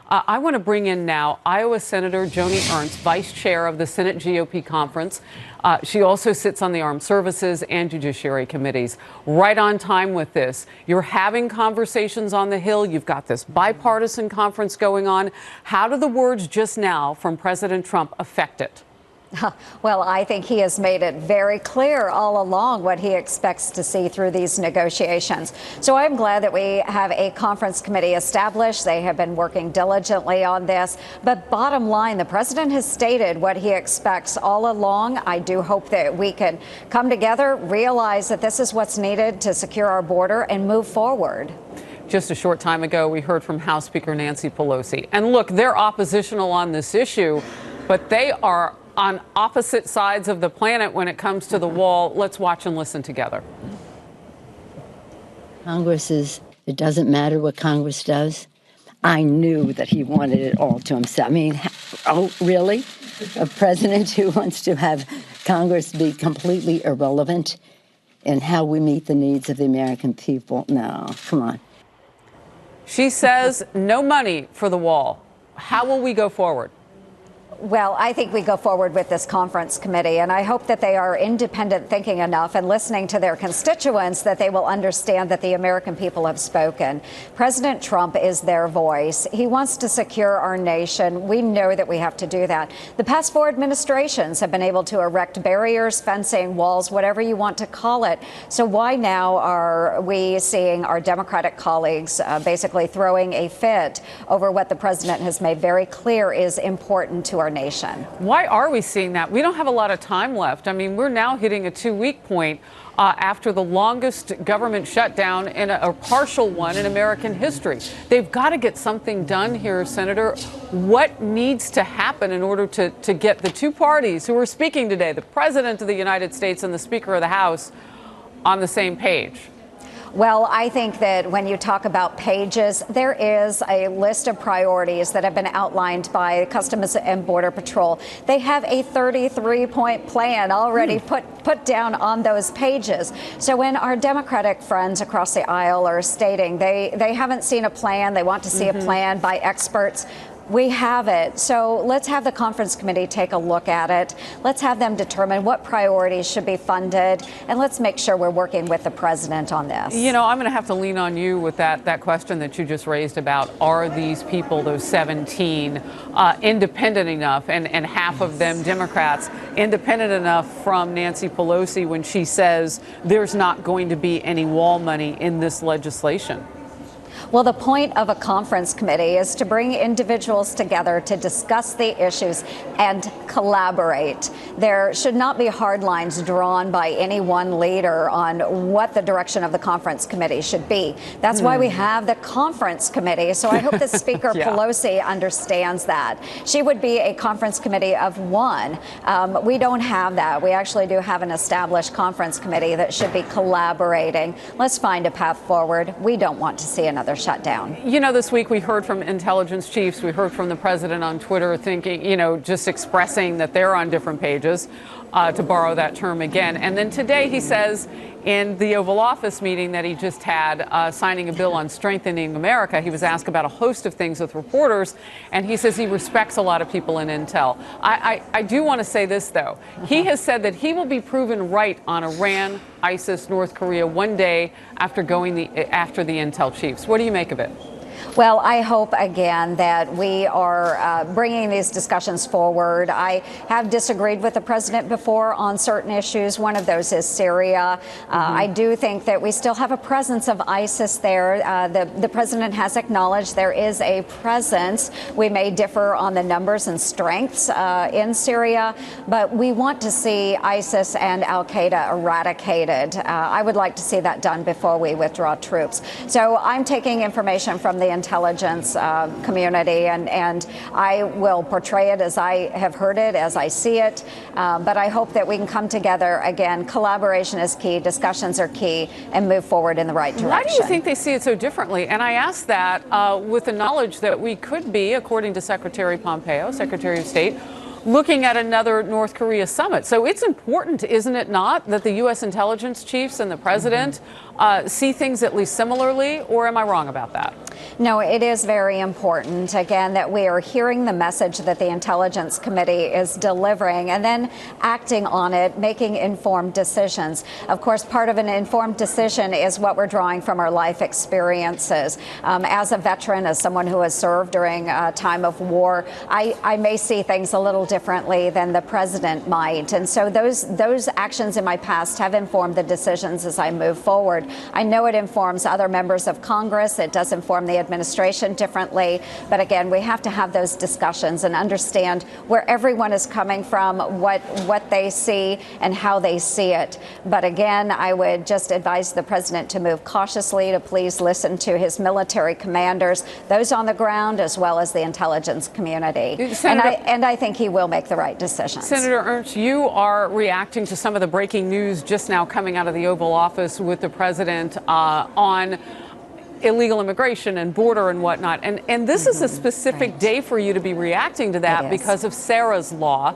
I want to bring in now Iowa Senator Joni Ernst, Vice Chair of the Senate GOP Conference. She also sits on the Armed Services and Judiciary Committees. Right on time with this. You're having conversations on the Hill. You've got this bipartisan conference going on. How do the words just now from President Trump affect it? Well, I think he has made it very clear all along what he expects to see through these negotiations. So I'm glad that we have a conference committee established. They have been working diligently on this. But bottom line, the president has stated what he expects all along. I do hope that we can come together, realize that this is what's needed to secure our border and move forward. Just a short time ago, we heard from House Speaker Nancy Pelosi. And look, they're oppositional on this issue, but they are on opposite sides of the planet when it comes to the wall. Let's watch and listen together. It doesn't matter what Congress does. I knew that he wanted it all to himself. I mean, oh, really? A president who wants to have Congress be completely irrelevant in how we meet the needs of the American people? No, come on. She says no money for the wall. How will we go forward? Well, I think we go forward with this conference committee, and I hope that they are independent thinking enough and listening to their constituents that they will understand that the American people have spoken. President Trump is their voice. He wants to secure our nation. We know that we have to do that. The past four administrations have been able to erect barriers, fencing, walls, whatever you want to call it. So why now are we seeing our Democratic colleagues basically throwing a fit over what the president has made very clear is important to our nation? Why are we seeing that? We don't have a lot of time left. I mean, we're now hitting a 2-week point after the longest government shutdown in a partial one in American history. They've got to get something done here, Senator. What needs to happen in order to get the two parties who are speaking today, the President of the United States and the Speaker of the House, on the same page? Well, I think that when you talk about pages, there is a list of priorities that have been outlined by Customs and Border Patrol. They have a 33-point plan already put down on those pages. So when our Democratic friends across the aisle are stating they haven't seen a plan, they want to see a plan by experts, we have it. So let's have the conference committee take a look at it. Let's have them determine what priorities should be funded, and let's make sure we're working with the president on this. You know, I'm going to have to lean on you with that question that you just raised about, are these people, those 17, independent enough, and half of them Democrats, independent enough from Nancy Pelosi when she says there's not going to be any wall money in this legislation? Well, the point of a conference committee is to bring individuals together to discuss the issues and collaborate. There should not be hard lines drawn by any one leader on what the direction of the conference committee should be. That's why we have the conference committee. So I hope that Speaker Pelosi understands that. She would be a conference committee of one. We don't have that. We actually do have an established conference committee that should be collaborating. Let's find a path forward. We don't want to see another shutdown. You know, this week we heard from intelligence chiefs. We heard from the president on Twitter thinking, just expressing that they're on different pages, to borrow that term again. And then today he says in the Oval Office meeting that he just had, signing a bill on strengthening America, he was asked about a host of things with reporters, and he says he respects a lot of people in intel. I do want to say this, though. He has said that he will be proven right on Iran, ISIS, North Korea one day after after the intel chiefs. What do you make of it? Well, I hope, again, that we are bringing these discussions forward. I have disagreed with the president before on certain issues. One of those is Syria. I do think that we still have a presence of ISIS there. The president has acknowledged there is a presence. We may differ on the numbers and strengths in Syria, but we want to see ISIS and al-Qaeda eradicated. I would like to see that done before we withdraw troops. So I'm taking information from the intelligence community, and I will portray it as I have heard it, as I see it. But I hope that we can come together again. Collaboration is key, discussions are key, and move forward in the right direction. Why do you think they see it so differently? And I ask that with the knowledge that we could be, according to Secretary Pompeo, Secretary of State, looking at another North Korea summit. So it's important, isn't it not, that the U.S. intelligence chiefs and the president see things at least similarly, or am I wrong about that? No, it is very important, again, that we are hearing the message that the Intelligence Committee is delivering and then acting on it, making informed decisions. Of course, part of an informed decision is what we're drawing from our life experiences. As a veteran, as someone who has served during a time of war, I may see things a little differently than the president might. And so those actions in my past have informed the decisions as I move forward. I know it informs other members of Congress. It does inform the administration differently. But again, we have to have those discussions and understand where everyone is coming from, what they see and how they see it. But again, I would just advise the president to move cautiously, to please listen to his military commanders, those on the ground, as well as the intelligence community. And I think he will make the right decisions. Senator Ernst, you are reacting to some of the breaking news just now coming out of the Oval Office with the president on illegal immigration and border and whatnot. And this is a specific day for you to be reacting to that because of Sarah's law,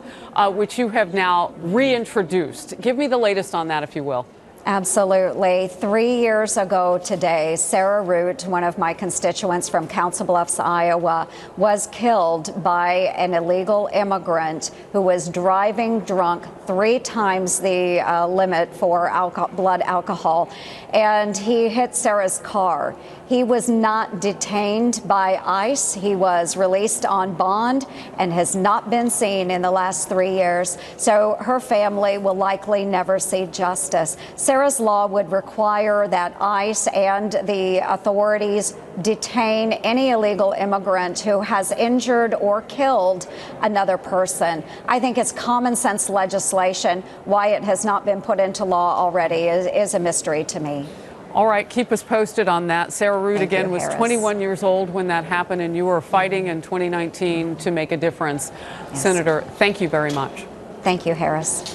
which you have now reintroduced. Give me the latest on that, if you will. Absolutely. 3 years ago today, Sarah Root, one of my constituents from Council Bluffs, Iowa, was killed by an illegal immigrant who was driving drunk 3 times the limit for blood alcohol, and he hit Sarah's car. He was not detained by ICE. He was released on bond and has not been seen in the last 3 years. So her family will likely never see justice. Sarah's law would require that ICE and the authorities detain any illegal immigrant who has injured or killed another person. I think it's common sense legislation. Why it has not been put into law already is a mystery to me. All right, keep us posted on that. Sarah Root, again, was 21 years old when that happened, and you were fighting in 2019 to make a difference. Yes. Senator, thank you very much. Thank you, Harris.